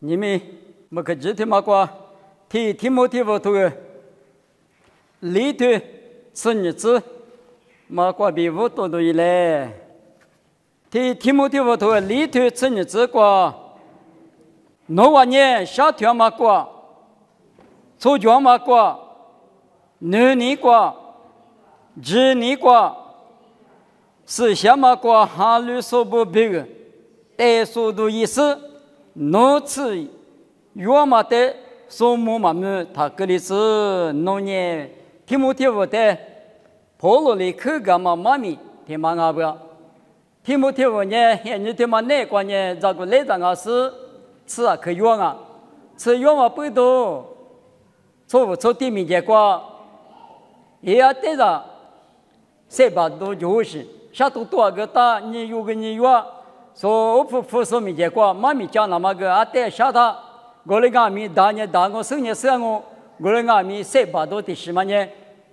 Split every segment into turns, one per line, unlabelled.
你们没可知道吗？过提摩太后头里头是日子，嘛过比我多多一嘞。提摩太后头里头是日子过，诺瓦年夏天嘛过，秋天嘛过，冬年过，日年过，是夏嘛过，哈律所不别个，带速度意思。农次约嘛的数目嘛么，他这里是农业提摩太后的保罗里克干嘛妈咪提嘛阿不？提摩太后呢，现在提嘛那关呢，这个来讲啊是吃啊可约啊，吃约嘛不多，做地面结果，也要带着700多就是，下头多个大，你有个你约。说不说米结果，妈咪讲那么个啊，带下他，我来讲米大年大我生年生我来讲米700多的什么呢？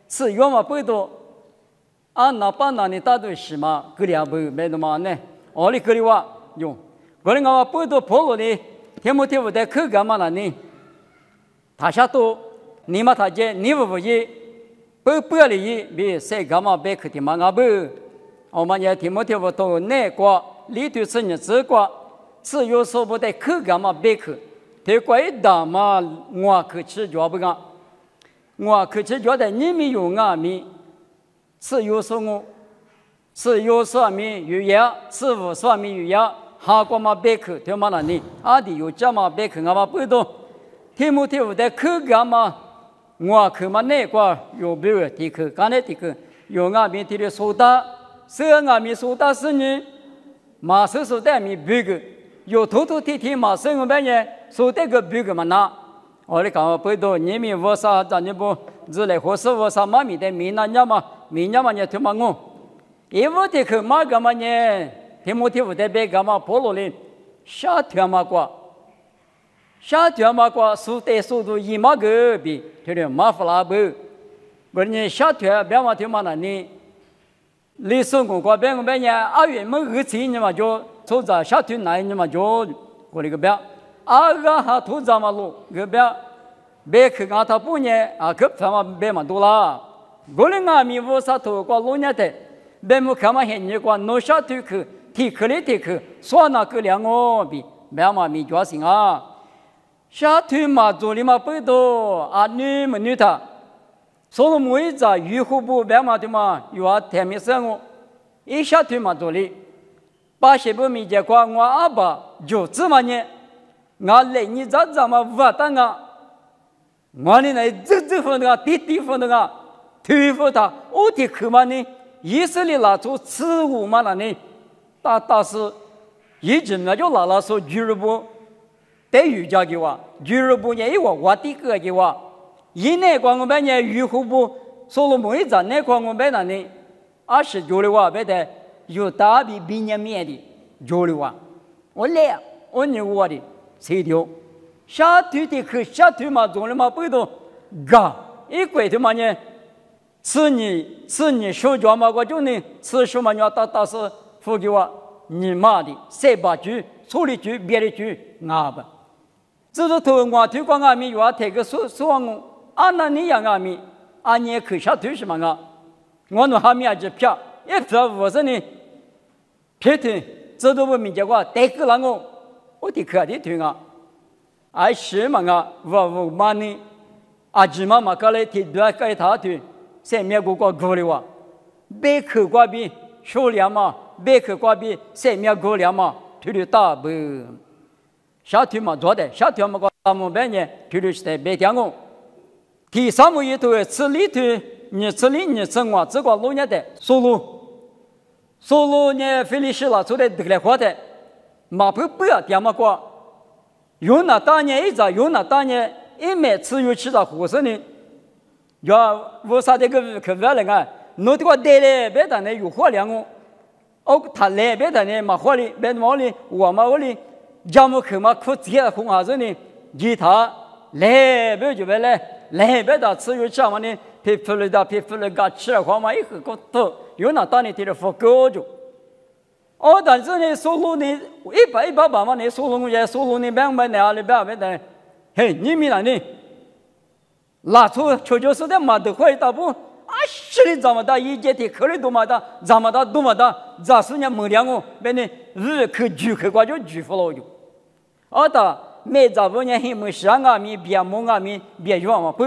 是原嘛不多，啊那把那你大多什么？这里不没那么呢？我哩这里话用，我来讲不多跑路的，提摩太后的去干嘛了呢？他下头，你嘛他讲你不也，不要哩比谁干嘛别去的嘛阿不？我们也提摩太后头那个。里头是日子过，是有说不得去干嘛别去，他过一大嘛，我去吃脚不干，我去吃脚的你们有啊米，是有说我，是有说米有呀，是无说米有呀，哈过嘛别去，他嘛那里，阿弟有家嘛别去，我嘛不懂，提摩太后的去干嘛，我去嘛那个有别个地去，干那地去，有啊米提的苏打，是啊米苏打是你。马手手带米别个，有头天天马手我半夜手带个别个嘛拿，我哩讲不多，你们我啥咱你不，只来合适我啥妈咪的米那伢嘛你听嘛我，因为这个嘛干嘛呢？提摩太后的别干嘛保罗哩，夏天嘛过，手带手都一嘛个比，这里马弗拉不，不然夏天别嘛听嘛那呢。历史我过别个别年2月么2日嘛就从这夏天来嘛就过那个别，2个还土着嘛路个别去俺他不呢啊可他妈别嘛多啦，过来俺们我啥头过路年的，别么看嘛现你过农夏天去提去，说那个两个比别嘛没决心啊，夏天嘛做的嘛不多啊女他。所以每一家渔户部别嘛的嘛，有啊天没生活，一下推嘛做哩，80不米结果我阿爸就这么呢，我来你咋嘛不当啊？我呢那这份的地份的推付他，我的去嘛呢？以色列拿出吃物嘛那呢？但是一直那就拿说俱乐部得瑜伽给我，俱乐部呢一我的个给我。一年光我们呢，渔户部所罗门一站那光我们那呢，29的话，别的有大比比年面的9的话，我来，我牛我的谁丢？下推的去下推嘛，做了嘛不多，嘎，一鬼的嘛呢，吃你手脚嘛，我就呢吃什么要打是付给我，你妈的700句，处理句别的句啊不，这是头我推广俺们有啊，这个说我。啊，那你样啊米，啊你也可下推什么啊？我那还没有去票，一票我说呢，票推这都不明结果，带个啷个？我的可的推啊，啊是嘛啊，我妈呢，啊芝麻嘛过来提多个他推，三面个过了哇，别口瓜比数量嘛，别口瓜比三面个量嘛，推的大不？下推嘛做的，下推嘛个咱们半年推的是在别讲我。第三幕一头吃里头，你吃我这个老年的收入呢，菲利斯拉出来得来活的，马不要点么过，有那当年一买吃有吃到火生呢，要我啥的个可不来啊，弄这个带来别的呢有货量哦，他来别的呢嘛货哩，别的毛哩我嘛我哩，家么去嘛苦这个红啥子呢？吉他来别就别来。来别的吃有吃嘛呢？皮肤了个吃了话嘛，一个个头有那当年提的不够就，但是呢，收入呢100万呢，收入呢200呢，200呢，嘿，你们那呢？拿出求救时的马的会大不？是的，咱们的一节的课里多么大，咱们的多么大，咱是人没两个，别呢日去聚去挂就聚不了就。的每咱们人没上啊米，别忙啊米，别用嘛不，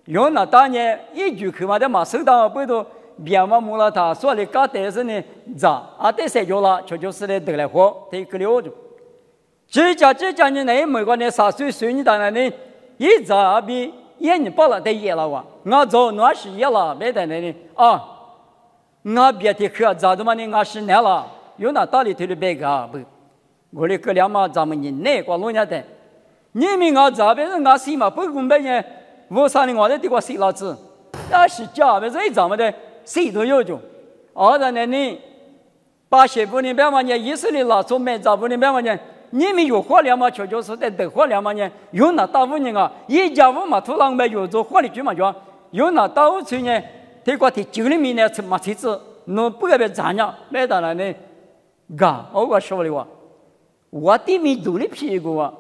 用那当年一聚去嘛的嘛，手当不都别嘛没了他，所以搞的是呢，咱得谁叫了，求救时的得来活，得去了就。这家呢，那美国呢3岁你当然呢，一咱比。眼睛饱了得野了哇！我走那是野了，别在那里啊！我别的课咋的嘛呢？我是难了，有那道理头的别个不？我的哥俩嘛，咱们人哪个弄家的？你们我咋别人我谁嘛不公平呢？我啥的我的地方谁老子？那是假的，这咱们的谁都有种。在那里80部的别嘛呢？意思的老做没咋部的别嘛呢？你们有火了吗？就是在等火了吗？呢？有那大屋人啊，一家屋嘛，土壤没有做火的去嘛就，有那大屋村呢，这个的9里面呢，什么车子，侬不该别咋样，没得了呢，我说的话，我的没做的屁股啊，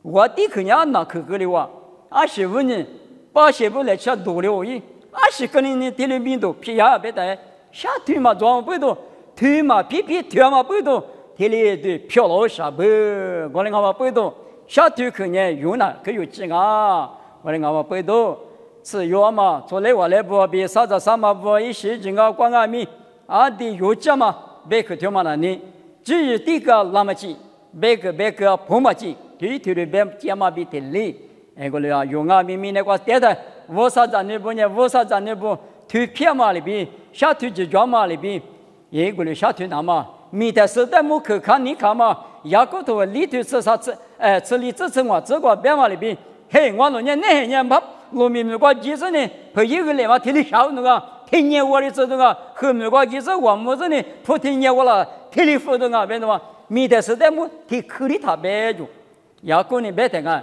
我的肯定那可个的话，25年80部来吃多了而已，20个人呢，这里面都皮呀别得，下腿嘛装不多，腿嘛皮腿嘛不多。这里对漂老啥不？我们不懂，下头去年用了可有几啊？我们不懂，吃药嘛，做来我来不比啥子啥嘛不一些这个光阿米的药价嘛，别个条嘛那里，至于这个那么几，别个破嘛几，对的别价嘛比这里，我们用阿米那个对的，我啥子那不呢？我啥子那不？腿偏嘛里边，下头就装嘛里边，我们下头那嘛。米的时代木可看你看嘛，牙骨头里头吃啥吃？吃里吃我这个边嘛里边，嘿，我那年把农民们个几十年，陪一个来嘛，天天笑那个，天天我的这种啊，后面个几十我么子呢？不天天我了，天天活动啊，别的嘛，米的时代木天口里他白住，牙骨呢别听啊，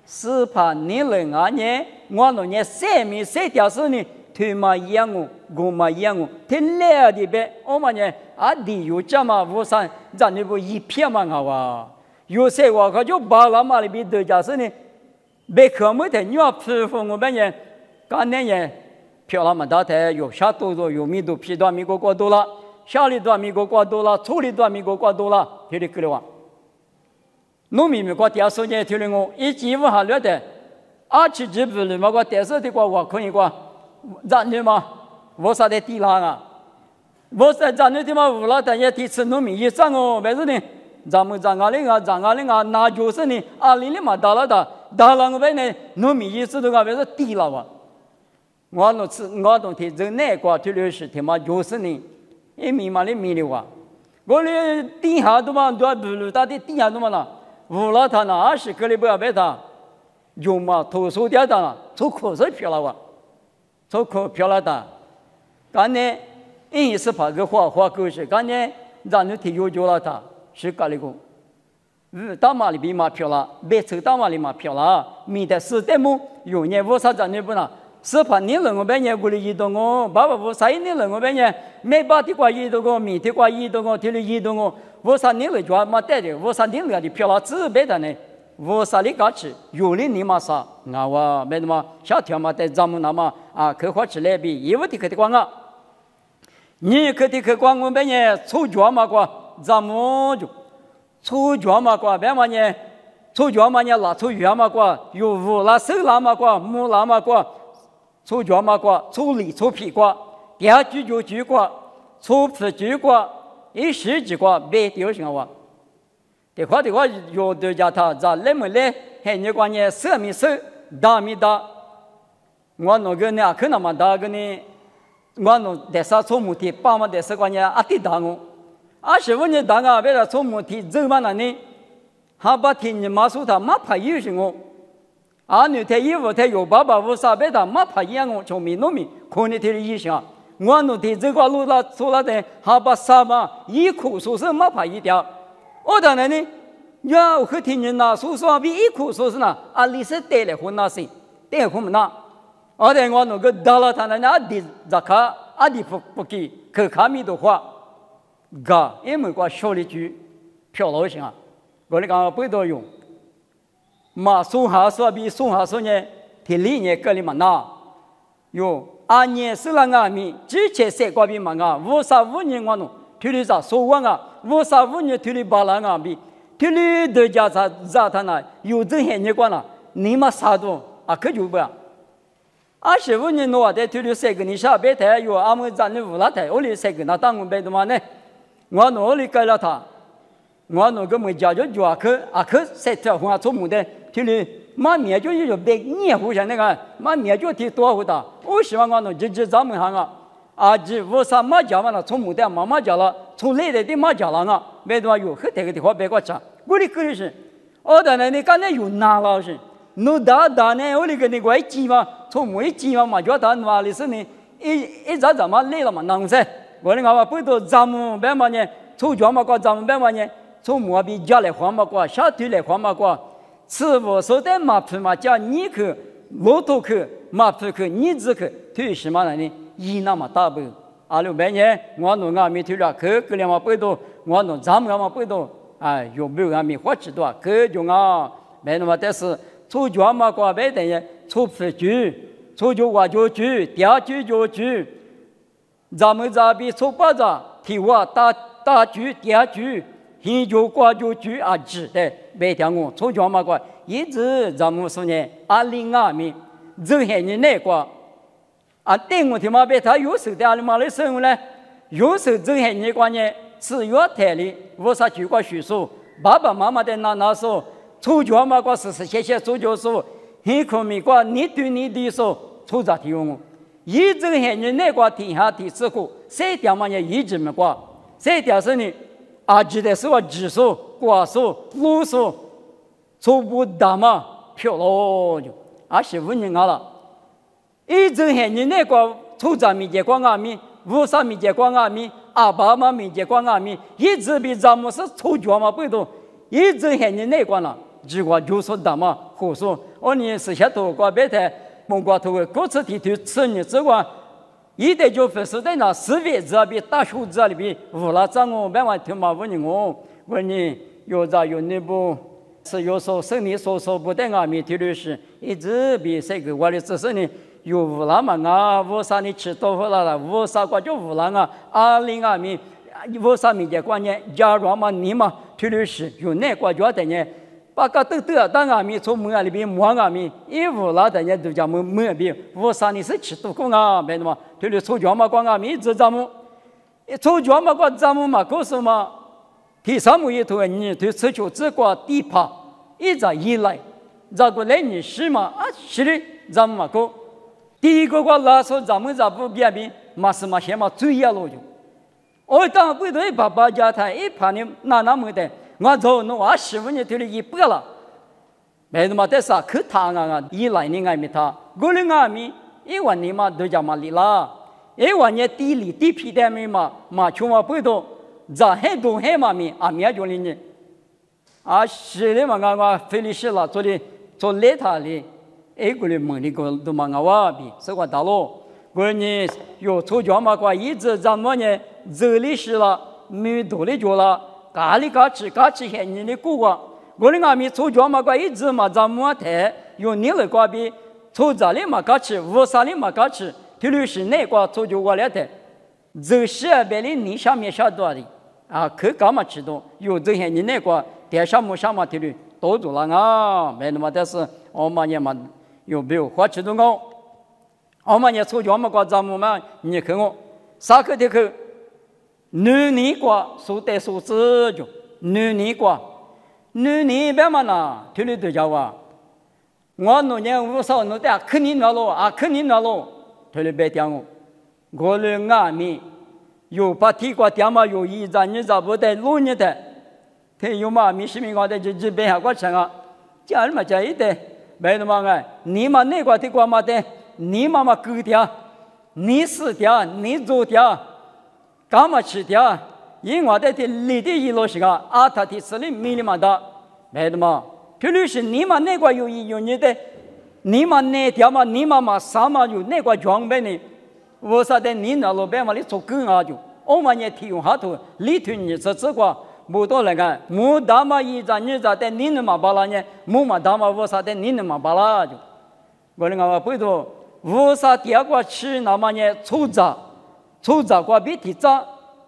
是怕你人啊呢，我那年3米3条是呢。腿嘛一样哦，我嘛一样哦，天来的呗，我们呢的有这么无山，咱那不一片嘛好啊，有些我可就把那嘛里边的家是呢，别看没得，你要批复我们呢，刚那年漂亮嘛大台有下多多有米多皮多米过多了，下里多米过多了，处里多米过多了，这里去了哇，农民们过第二时间听了我一几五下了的，2期不了嘛个电视的我可以过。咱你嘛，我啥的地lang啊？我在咱你的嘛，无了，但也第次农民一上哦，为什呢？咱们张阿玲啊，那就是呢，20里嘛到了我们呢，农民一次都讲为是地了哇。我弄的这哪个出来是他妈就是呢，一米嘛的米的哇。我的地下都嘛多不如他的地下都嘛啦，无了他那20个里不要别他，用嘛投诉掉他，出口水漂了哇。做可漂亮的，刚才硬是把个花狗是，刚才让你提有救了他，是干那个，大马里边嘛漂亮，别抽大马里嘛漂亮，米的是的么？有年我啥子你不能，是怕你人我别年过来移动哦，爸爸我啥你人我别年，没把的瓜移动哦，米的瓜移动哦，提了移动哦，我啥你人就没带的，我啥你人的漂亮只别的呢。我啥里搞吃，有的你嘛啥，我没得嘛，小条嘛在咱们那嘛开花吃来比，一物的可的光啊，你可的可光我们呢，出脚嘛过，咱们就出脚嘛过，别嘛呢，出脚嘛呢拉出远嘛过，有无拉手拉嘛过，木拉嘛过，出脚嘛过，出里出皮过，第二句就句过，出皮句过，一时句过，别丢什么。的话有的家他咋那么来，还你管你色米色，大米大，我那个呢可那么大个呢，我那得啥从木梯，爸妈得啥管你的大我，25年大啊，为了从木梯走嘛那呢，还把天你妈说他妈怕有什么，女的衣服他有爸爸无啥别的，妈怕一样我从没农民，可能他的意思啊，我那的这个路了出来的，还把啥嘛一苦说是妈怕一条。当然呢，要和听人那说说比一苦说是呢，历史带来混那些，带混么那，但我那个到了他那的扎卡，的不给可卡米的话，个因为个小的句漂老行啊，我哋讲不多用，嘛送下说比送下说呢，提理呢个里嘛那，有阿年是啷个咪，之前说过比嘛个，55年我弄，提理啥说我啊，55年提理巴拉个比，提理的家咋他那有这些年关了，你嘛啥都啊可就不啊。25年诺的提理说个你下白台有阿们咱的乌拉台，我哩说个那当我白的嘛呢，我弄我哩改了他。我那个没家就抓去，塞条花出门的，提里妈面就有别年互相那个，妈面就提多回答。我希望我那日咱们行啊，阿姐我啥马家嘛那出门的妈妈家了，出来的妈家了啊，别多有很这个地方别个吃，我的个是，我的呢你刚才有拿了是，侬大呢我那个那个一鸡嘛，出门一鸡嘛就打哪里是呢？一咋嘛累了嘛难噻，我那个不都咱们别嘛呢，出家嘛个咱们别嘛呢。从莫比家来黄马瓜，下地来黄马瓜，吃我说的马皮嘛，叫你去，骆驼去，马皮去，你子去，推什么呢？一那么大不？阿六百年，我弄阿米推了，去，个两嘛不多，我弄咱们嘛不多，哎，有没有阿米花吃多？去就啊，没那么但是出家嘛瓜白等于出皮局，出就话就局，第二局就局，咱们这边出八子，提话大局，第二局。研究挂就举啊指的，白天我出家嘛个，一直咱们说呢，2002年，这些年那个，啊，对我听嘛别他有时的阿里嘛的生活呢，有时这些年个呢，是月台里，我啥去过叙述，爸爸妈妈的那说，出家嘛个是谢出家说，很可米个你对你的说，出家提我，一这些年那个天下第四个，谁条嘛也一直没过，谁条是呢？阿记得是我指数、瓜数、路数，初步大嘛漂了就，25年了，一直很年那个出咱们这光阿米，53米这光阿米，28米这光阿米，一直比咱们是出家嘛不多，一直很年那个了，结果就说大嘛，胡说，我你是下头瓜别台，蒙瓜头各自提头吃你这个。一代就分是在那4月这边大学这里边，乌拉张我别忘听嘛问你问你有咋有那不是有时候生理所不带俺们提的是一直比这个我的只是呢有乌拉嘛啊乌啥你吃多了乌啥个就乌拉啊20俺们乌啥米的观念假如嘛你嘛提的是有那个觉得呢。把个都当俺们从门里边摸俺们，一屋拉的人都叫门边，我啥你是吃多空啊？没的嘛，对了，出家嘛光俺们一直咱们，出家嘛光咱们嘛，告诉嘛，第三幕一头你对出去这个地盘一直依赖，这个来你是嘛啊？是的，咱们嘛个第一个个拉说咱们这不变变，嘛是嘛先嘛最要了就，我当不对爸爸家他一盘的那么的。我走弄25年对了100了，没那么在啥去谈啊？依赖你爱没他，我的爱没，一万年嘛都叫嘛离了，一万年地里地皮的没嘛穷嘛不多，咱很多很嘛没啊没就离呢，啊是的嘛我费力死了，做累他哩，一个人梦里个都嘛我比，是个大路，我呢有出家嘛个一直咱们呢这里是了，没多的就了。咖喱嘎吃些你的过过，我的阿米出家嘛个一直嘛咱们台用你的瓜比出家的嘛嘎吃，乌啥的嘛嘎吃，特别是那个出家过来的，这是别的你上面下多的啊，可干嘛吃多？有这些你那个电上么上嘛特别多做了啊，没那么但是我们也嘛有没有花吃多高？我们也出家嘛个咱们嘛，你看我啥个的去？女尼瓜数代数字就女尼瓜，女尼别嘛呐，听你对家话，我那年我说那点肯定那咯啊，肯定那咯，听你别讲我的阿米有把提过点嘛有一张你咋不带路你的，他有嘛米是米我的就别下过成啊，家里嘛家一的，没那么个，你嘛那个提过嘛的，你妈妈狗的，你死的，你做的。干嘛吃掉？因为我在里地一路是个阿他的司令米里嘛的，没的嘛。特别是你们那个有你的，你们那条嘛，你妈妈啥嘛有那个装备呢？我说的你那路边嘛，你做更啊就，我们也提用哈头，里头你这个木多来看，木大嘛一张你咋的你那么巴拉呢？木嘛大嘛我啥的你那么巴拉就，我那个不多，我啥第二个吃那么呢？粗杂过比提杂，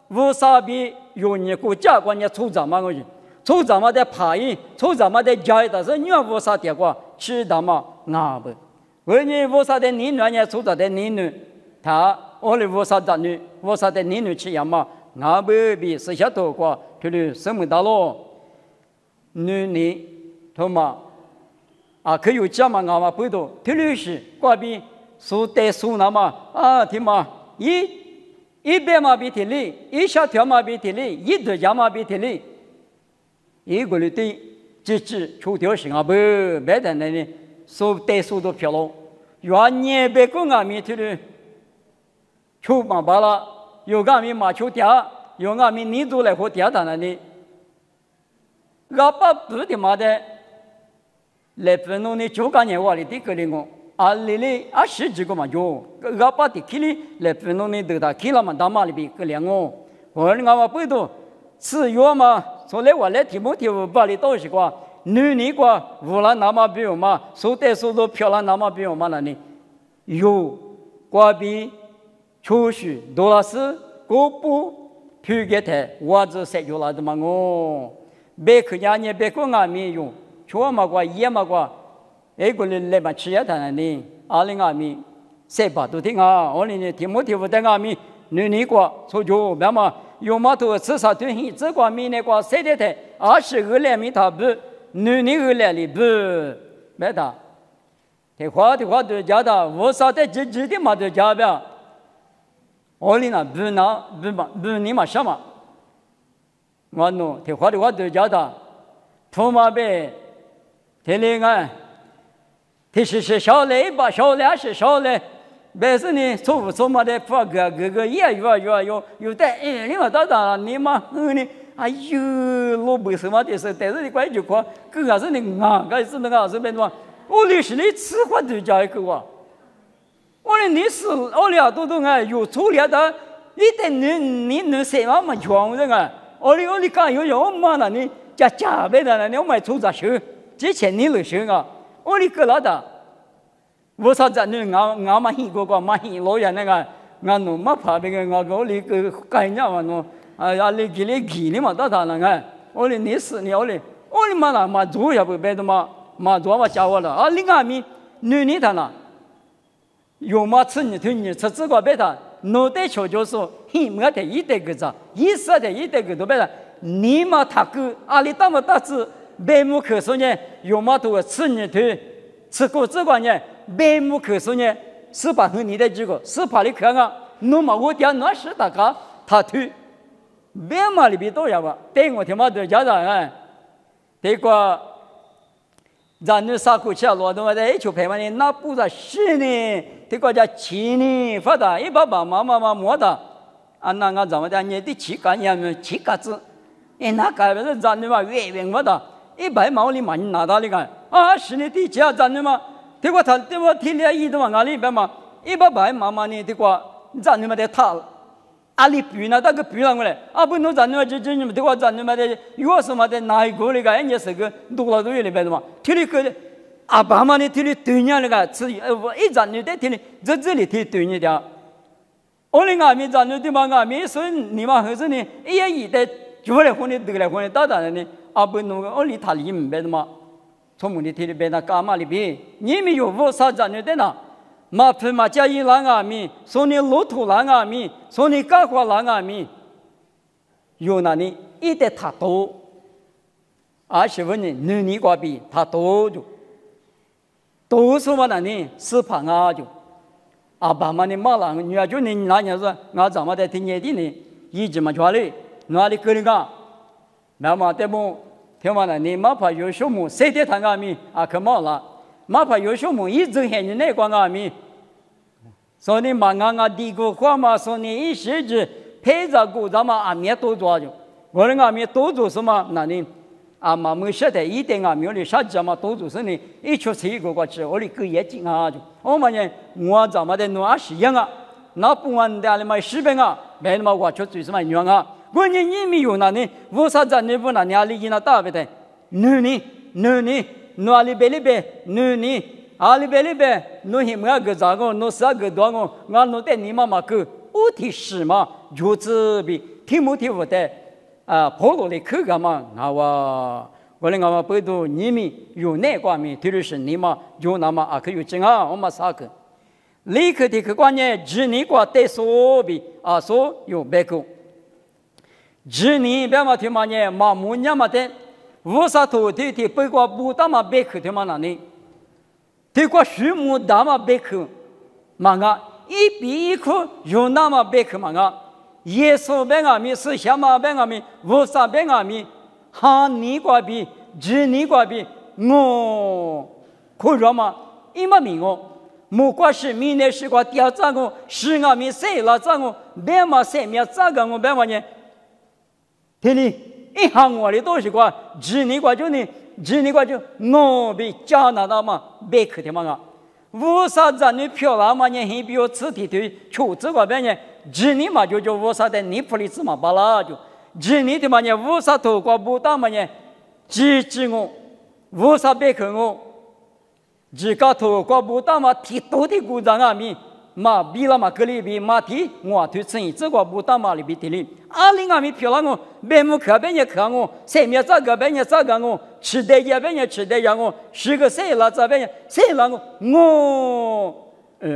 我啥比有你国家过呢粗杂嘛个人，粗杂嘛的爬印，粗杂嘛的加的是你要我啥第二个吃那么啊不，我呢我啥的你那呢粗杂的你呢，他我的我啥的呢？我啥的你呢吃呀嘛？啊不比是下头过。就是什么大咯？你他妈啊，可有家嘛？俺嘛不多，就是挂边树带树那么啊，他妈一边嘛比田里，一小条嘛比田里，一头家嘛比田里，一个里对只出条线啊不，别的那里树带树都漂了，原年别个俺们就是出嘛罢了，有俺们嘛出掉。用俺们泥土来和地上那里，俺把不的嘛的，来分弄的就干年话里的个里我，里10几个嘛就，俺把的去里来分弄的都他去了嘛，大马里边个两我，我俺嘛不多，吃药嘛，所以我来题目把里都是个，你个无论那么比我嘛，手带手都漂亮那么比我嘛那里，有瓜比，秋须多拉斯，果布。推给他，我只塞住了的嘛我，别个家呢，别个俺们用，错嘛过，也嘛过，个人来嘛吃呀他那里，俺们塞把都听啊，我呢题目不带俺们，你过，错就别嘛，有嘛头吃啥东西，这个米那个塞的他，22两米他不，你2两里不，别他，的话都加的，我啥的直的嘛都加不。我哩那不你嘛什么？我弄的话都叫他，土马呗，天灵啊，他是小嘞吧，小嘞是小嘞，别是呢，错嘛的，发个也有的，你看到你嘛，你哎呦，老百姓嘛的是，但是你关键就说，个还是你啊，个是那个是边嘛，我哩是你吃话都叫一个哇。我的你是我俩都啊，有粗略的，一点你能谁嘛嘛强人啊？我的讲有嘛那你加倍的你我买粗杂修，之前你来修啊？我的个老的，我说咱你俺嘛很个嘛很老人那个，俺侬嘛怕那个我的个干人嘛侬你给你嘛到他那个，我的你是你我的嘛那嘛做也不别的嘛做嘛家伙了另外面你他那。有嘛吃你吃这个别的，脑袋瞧就说，嘿，我的一代个子，一色的一代个都别的，你嘛他个阿里大么大子，白木可说呢，有嘛多吃你吃过这个呢，白木可说呢，18和你的这个18里看啊，侬嘛我讲那是大家他推，白嘛里边都有吧，对我他妈都家长啊，这个。咱那啥口气啊，老多嘛在一起陪嘛呢，那不是是呢，这个叫气呢，发的，一把妈妈摸的，那俺怎么的，你的气干也没气干子，那个不是咱那嘛远我的，100毛里嘛你拿到那个，是呢的气啊咱那嘛，这个他这个天天一的嘛哪里边嘛，100妈妈呢这个咱那嘛的他。阿里比那大个比那个嘞，不能咱那这你们这个咱那么的有什么的哪一个那个人家是个多了都有里边的嘛，听你个爸妈呢听你对人那个吃我一咱那的听你这里听对人的，我的俺们咱那的嘛俺们说你嘛还是呢一的就来混的得来混的大的呢，不能个我里他里面的嘛，从门里听里边那干嘛里边，你们有我啥咱那的呢？马匹马加一狼阿米，说你骆驼狼阿米，说你干活狼阿米，有那里一点他多，20问你瓜比他多就，多什么那里是胖啊就，爸妈你马狼女儿就你那年说，我怎么在听年底呢？一直嘛家里，哪里个人讲，那么对不？听完了你马怕有什么？谁的他阿米可毛了。马怕有什么一直喊你那个阿米，说你马地个话嘛，说你一时之陪着过咱们阿米多做就，我的阿米多做什么？那你嘛没晓得一点阿米的啥子嘛多做是你一出去一个过去，我的个眼睛就，我们呢我咱们的弄20样那不完的嘛10遍别的嘛我就最什么娘啊，我你没有那呢，我啥子你不那你阿里那大不的，你阿里别里别你阿里别里别，你什么个咋个，你啥个多个，俺弄的你妈妈个，我提示嘛，就是比提莫提不的啊，跑到来去干嘛？我来我们背到你们有哪方面，特别是你们有那么可有真啊，我们啥个？立刻的去关键，只你过得所比所有别个，只你别嘛听嘛呢，嘛木伢嘛的，无啥头的不过不打嘛别个听嘛那呢，的过树木打嘛别个，嘛个一笔一颗有那么别个嘛个，耶稣别个米是什么别个米，无啥别个米，哈你过比，只你过比，我可说嘛，一嘛名哦。莫怪是明年是个第二章个，是俺们谁来章个，别嘛谁面章个我别嘛呢？听你一行我的都是个，只你个就呢，只你个就我比加拿大嘛，别去的嘛个，无啥子你漂亮嘛呢？还比我此地的求这个别呢，只你嘛就无啥的你不理智嘛巴拉就，只你的嘛呢无啥头个不当嘛呢，只我无啥别去我。只个头个不当嘛，提多的鼓掌啊咪，嘛比了嘛格里比嘛提我推生意，这个不当嘛里比提里，阿里阿咪漂亮哦，别木可别也可我，谁面这个别也这个我，吃的也别也吃的呀我，是个谁了这边谁了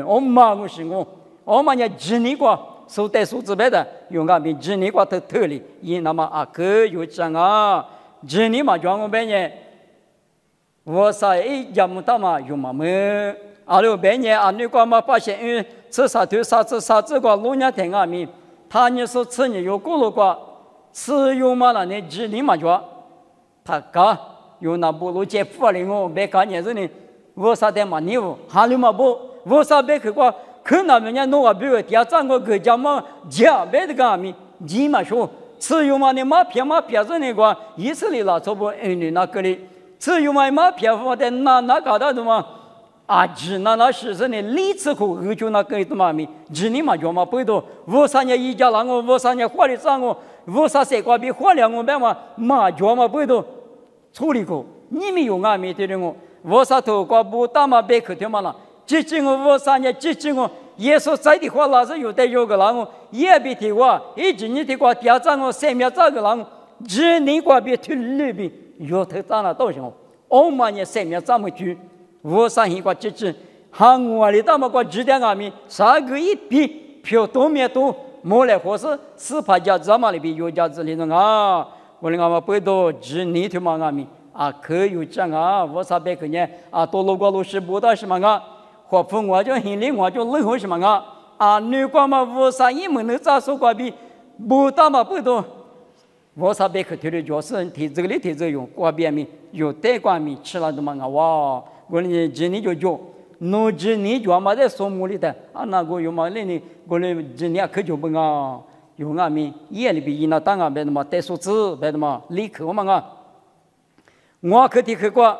我妈我是我嘛也只你个手带手指别的，用阿咪只你个特里，因那么可有讲啊，只你嘛叫我别也。我说一家木大嘛有嘛么？阿六别年阿女瓜嘛发现，因为吃啥头啥子个老年听阿咪，他你说吃你有过路个，吃有嘛那你只你嘛着，他个有那不如接富了我别干年子呢，我啥的嘛你我哈里嘛不，我啥别去过，可那人家弄个比如第二张个个家嘛家别的个阿咪，你嘛说吃有嘛你嘛偏子那个，以色列那做不你那个里。只有嘛偏方的那搞到的嘛，只那是呢，历次后就那个的嘛咪，只你嘛就嘛不多，我三年一家人我，我3年花的账我，我啥谁瓜比花两我别嘛就嘛不多，处理过，你们有俺没得的我啥头瓜不打嘛别去的嘛了，只我3年只我，耶稣在的话那是有的有个人我，也别提我，一直你的瓜第二章我3面这个人，只你瓜别推里边。有头长了多少？我们也3面这么久，我上一个日子，喊我的那么个指点俺们，啥个一比票多面多，没来或是4-8家这么里边有家子里头啊，我的俺们不多指你头嘛俺们可有讲我啥别个呢多路过路是不到什么或父我就心里我就冷好什么女光嘛我啥一门能咋说过比不到嘛不多。我啥别去推的就是提这个里提这用瓜边米有带瓜米吃了的嘛哇！我呢今年就叫，弄今年就嘛在树木里的那个有嘛那呢？我呢今年可就不有俺们夜里边那当俺别的嘛带树枝别的嘛立刻嘛我可的去过，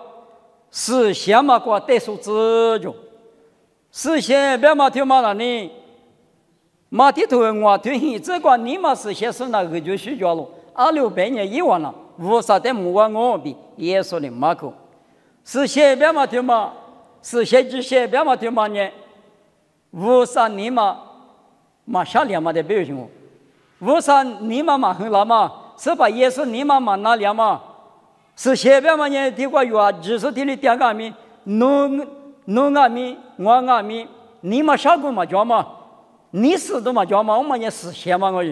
是先嘛过带树枝就，是先别嘛听嘛那呢，嘛的头我推行这个你嘛是先是那个就睡觉了。2600年以往了，无啥的木我比耶稣的马口，是写别嘛听嘛，是写别嘛听嘛呢？无啥你嘛下两嘛的表情哦，无啥你嘛很老嘛，是把耶稣你嘛拿两嘛，是写别嘛呢？听过有只是听你点个名，弄个名，我个名，你嘛啥个嘛叫嘛？你是都嘛叫嘛？我们也是写嘛我。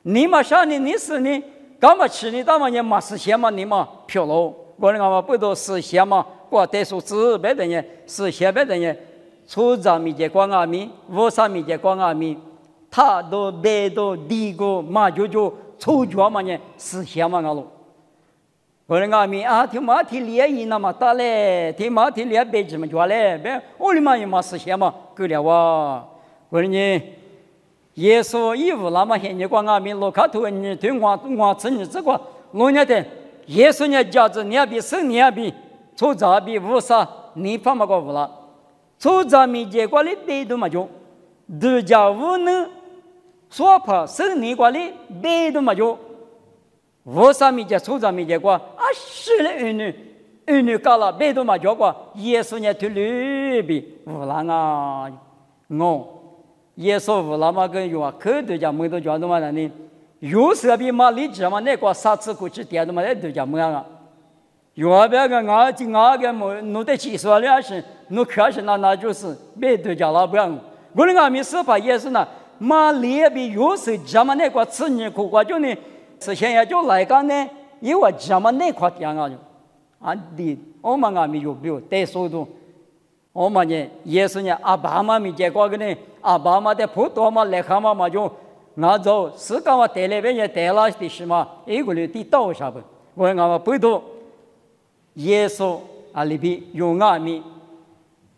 你嘛啥呢？你是呢？干嘛吃你？当嘛也嘛是些嘛？你嘛漂喽？我那个不都是些嘛？我带数字别的人是些别的人，初长米节光阿米，五三米节光阿米，他都别都第个嘛就初脚嘛呢是些嘛个喽？我那个阿米听嘛听连音那么大嘞，听嘛听连别怎么叫嘞？别我的嘛也嘛是些嘛够了哇！我说你。耶稣衣服那么显你光阿明罗卡图你对我吃你这个罗年的耶稣呢价值你要比生你要比出杂比无啥你放嘛个无了出杂米结果你背都嘛就都叫无能说怕生你瓜哩别的嘛就，我啥米节出啥米节瓜啊是了儿女搞了别的嘛就瓜，耶稣呢推绿比无浪啊我。耶稣无那么个有啊，可多家没多家的嘛呢？有时比马里子嘛，那个啥子过去点的嘛，那多家没啊？有啊，别个俺个没弄得起说了是，弄开始那就是别多家了不样。我那俺们是把耶稣呢，马里比有时家嘛那个吃你苦瓜就呢，是现在就来个呢，因为家嘛那块点啊就，啊的，我们俺们有没有带速度？我们呢，耶稣呢，阿爸妈咪结果个呢，阿爸妈的普通嘛来看嘛就，俺走是干嘛带来边也带了的是嘛，一个人的道啥不？我俺们不懂，耶稣啊里边有俺们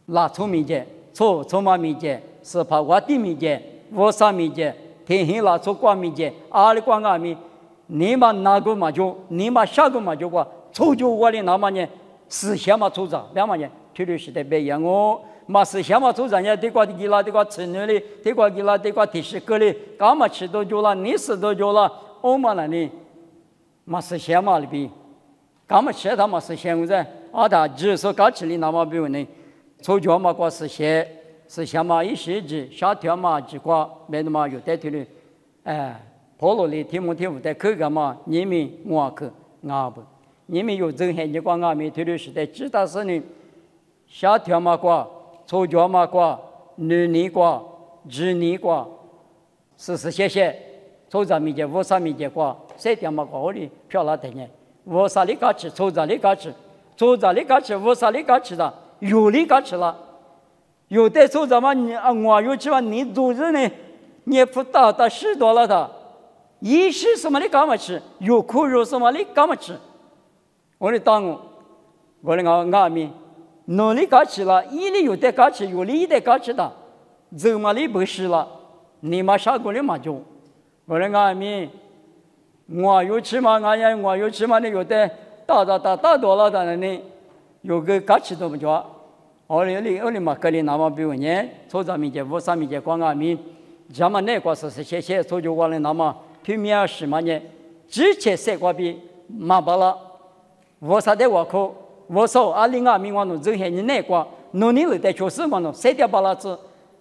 拉出米节，出嘛米节，是怕我的米节，我啥米节，天黑拉出光米节，阿里光俺们，你们哪个嘛就，你们下个嘛就过，出就我的那么呢，思想嘛出着，两么呢？推律时代别样哦，嘛是想嘛做人家对瓜的给啦，对瓜吃女的，对瓜给啦，对瓜提示个的，干嘛吃多久了？你吃多久了？我们那里嘛是想嘛里边，干嘛吃他嘛是想在，啊他只是搞起的那么比如呢，出脚嘛瓜是想嘛一时之，下条嘛只瓜，没那么有带推律，保罗里提摩太后在课干嘛？你们我课俺不，你们有真很你光俺们推律时代知道是呢。下条嘛瓜，出脚嘛瓜，女尼瓜，日尼瓜，是些，出咱米节，我啥米节瓜，谁条嘛瓜我哩漂亮的呢？我啥里嘎吃，出咱里嘎吃，出咱里嘎吃，我啥里嘎吃的，有里嘎吃了，有的出咱嘛你啊我有吃嘛，你肚子呢，你不大10多了的，一时什么里干嘛吃，有苦肉什么里干嘛吃，我哩当我哩俺们。努力搞起了，一里有的搞起，有里的搞起的，怎么里不是了？你妈啥过来嘛就？我来俺们，我有吃嘛，我有吃嘛，你有的大多了的呢，有个搞起都不着。我里嘛，个里那么比如呢，初三米节、五三米节，光俺们，咱们那个是些，初就完了那么，平面是嘛呢？之前三个比嘛不了，我啥的我口。我说阿里阿米我弄这些人那个，弄你了在确实我弄谁掉巴拉子，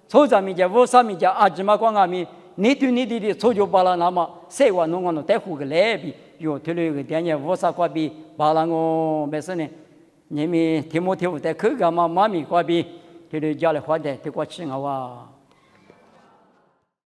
初三米节、五三米节，阿芝麻光阿米，你对你的初就巴拉那么，谁我弄带胡个来比，有推了个点五三块比，巴拉我没事呢，你们提摩太后在口干嘛妈咪块比，推了家里花的，对我吃我哇。